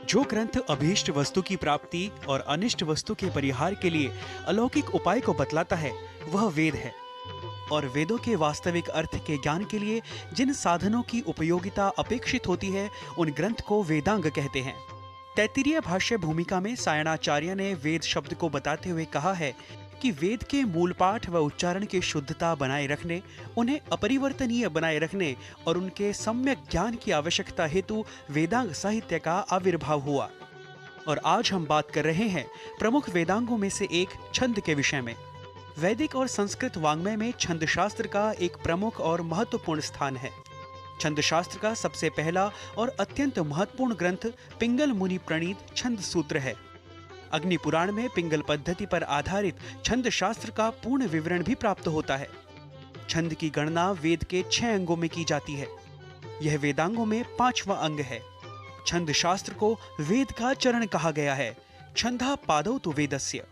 जो ग्रंथ अभीष्ट वस्तु की प्राप्ति और अनिष्ट वस्तु के परिहार के लिए अलौकिक उपाय को बतलाता है, वह वेद है। और वेदों के वास्तविक अर्थ के ज्ञान के लिए जिन साधनों की उपयोगिता अपेक्षित होती है, उन ग्रंथ को वेदांग कहते हैं। तैत्तिरीय भाष्य भूमिका में सायणाचार्य ने वेद शब्द को बताते हुए कहा है कि वेद के मूल पाठ व उच्चारण की शुद्धता बनाए रखने, उन्हें अपरिवर्तनीय बनाए रखने और उनके सम्यक ज्ञान की आवश्यकता हेतु वेदांग साहित्य का आविर्भाव हुआ। और आज हम बात कर रहे हैं प्रमुख वेदांगों में से एक छंद के विषय में। वैदिक और संस्कृत वाङ्मय में छंद शास्त्र का एक प्रमुख और महत्वपूर्ण स्थान है। छंद शास्त्र का सबसे पहला और अत्यंत महत्वपूर्ण ग्रंथ पिंगल मुनि प्रणीत छंद सूत्र है। अग्नि पुराण में पिंगल पद्धति पर आधारित छंद शास्त्र का पूर्ण विवरण भी प्राप्त होता है। छंद की गणना वेद के 6 अंगों में की जाती है। यह वेदांगों में 5वां अंग है। छंद शास्त्र को वेद का चरण कहा गया है। छंदा पादौ तु वेदस्य।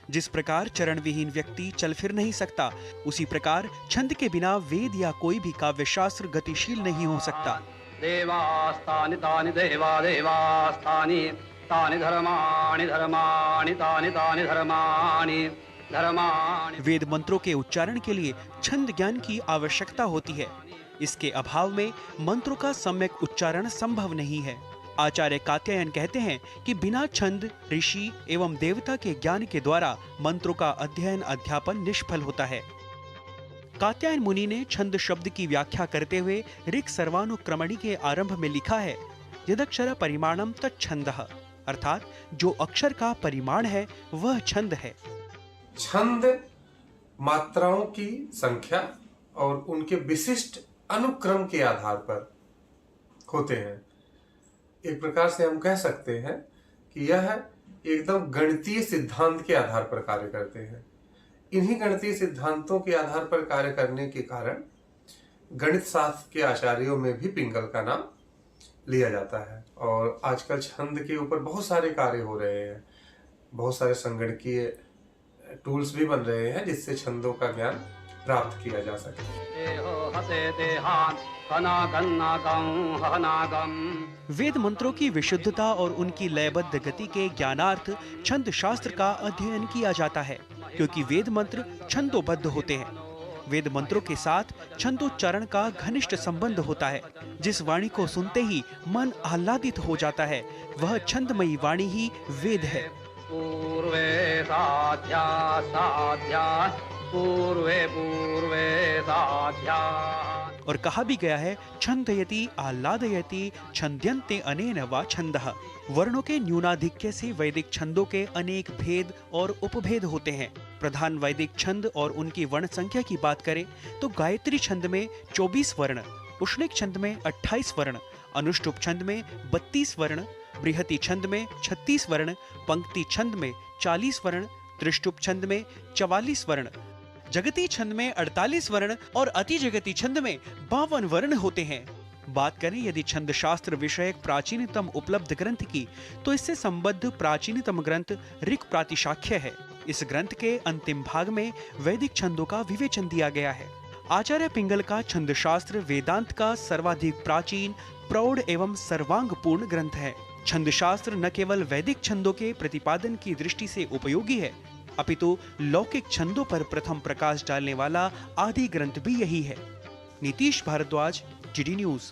जिस प्रकार चरण विहीन व्यक्ति चल फिर नहीं सकता, उसी प्रकार छंद के बिना वेद या कोई भी काव्य शास्त्र गतिशील नहीं हो सकता। देवास्तानि तानि देवा देवास्तानि तानि धर्माणि धर्माणि तानि तानि धर्माणि धर्माणि। वेद मंत्रों के उच्चारण के लिए छंद ज्ञान की आवश्यकता होती है। इसके अभाव में मंत्रों का सम्यक उच्चारण संभव नहीं है। आचार्य कात्यायन कहते हैं कि बिना छंद, ऋषि एवं देवता के ज्ञान के द्वारा मंत्रों का अध्ययन अध्यापन निष्फल होता है। कात्यायन मुनि ने छंद शब्द की व्याख्या करते हुए ऋक् सर्वानुक्रमणि के आरंभ में लिखा है, यदक्षर परिमाणम तच्छंदः, अर्थात जो अक्षर का परिमाण है वह छंद है। छंद मात्राओं की संख्या और उनके विशिष्ट अनुक्रम के आधार पर होते हैं। एक प्रकार से हम कह सकते हैं कि यह एकदम गणितीय सिद्धांत के आधार पर कार्य करते हैं। इन्हीं गणितीय सिद्धांतों के आधार पर कार्य करने के कारण गणित शास्त्र के आचार्यों में भी पिंगल का नाम लिया जाता है। और आजकल छंद के ऊपर बहुत सारे कार्य हो रहे हैं। बहुत सारे संगणकीय टूल्स भी बन रहे हैं जिससे छंदों का ज्ञान प्राप्त किया जा सके। वेद मंत्रों की विशुद्धता और उनकी लयबद्ध गति के ज्ञानार्थ छंद शास्त्र का अध्ययन किया जाता है, क्योंकि वेद मंत्र छंदोबद्ध होते हैं। वेद मंत्रों के साथ छंदोच्चारण का घनिष्ठ संबंध होता है। जिस वाणी को सुनते ही मन आह्लादित हो जाता है, वह छंदमयी वाणी ही वेद है। पूर्वे साध्या साध्या पूर्वे पूर्वे साध्या। और कहा भी गया है, छंदयति आह्लादयति छंद्यन्ते अनेन वा छंदः। वर्णों के न्यूनाधिक्य से वैदिक छंदों के अनेक भेद और उपभेद होते हैं। प्रधान वैदिक छंद और उनकी वर्ण संख्या की बात करें तो गायत्री छंद में 24 वर्ण, उष्णिक छंद में 28 वर्ण, अनुष्टुप छंद में 32 वर्ण, बृहति छंद में 36 वर्ण, पंक्ति छंद में 40 वर्ण, त्रिष्टुप छंद में 44 वर्ण, जगती छंद में 48 वर्ण और अति जगती छंद में 52 वर्ण होते हैं। बात करें यदि छंद शास्त्र विषयक प्राचीनतम उपलब्ध ग्रंथ की, तो इससे संबद्ध प्राचीनतम ग्रंथ ऋक् प्रातिशाख्य है। इस ग्रंथ के अंतिम भाग में वैदिक छंदों का विवेचन दिया गया है। आचार्य पिंगल का छंद शास्त्र वेदांत का सर्वाधिक प्राचीन, प्रौढ़ एवं सर्वांगपूर्ण ग्रंथ है। छंद शास्त्र न केवल वैदिक छंदों के प्रतिपादन की दृष्टि से उपयोगी है, अपितु लौकिक छंदों पर प्रथम प्रकाश डालने वाला आदि ग्रंथ भी यही है। Nitish Bharadwaj, GD news.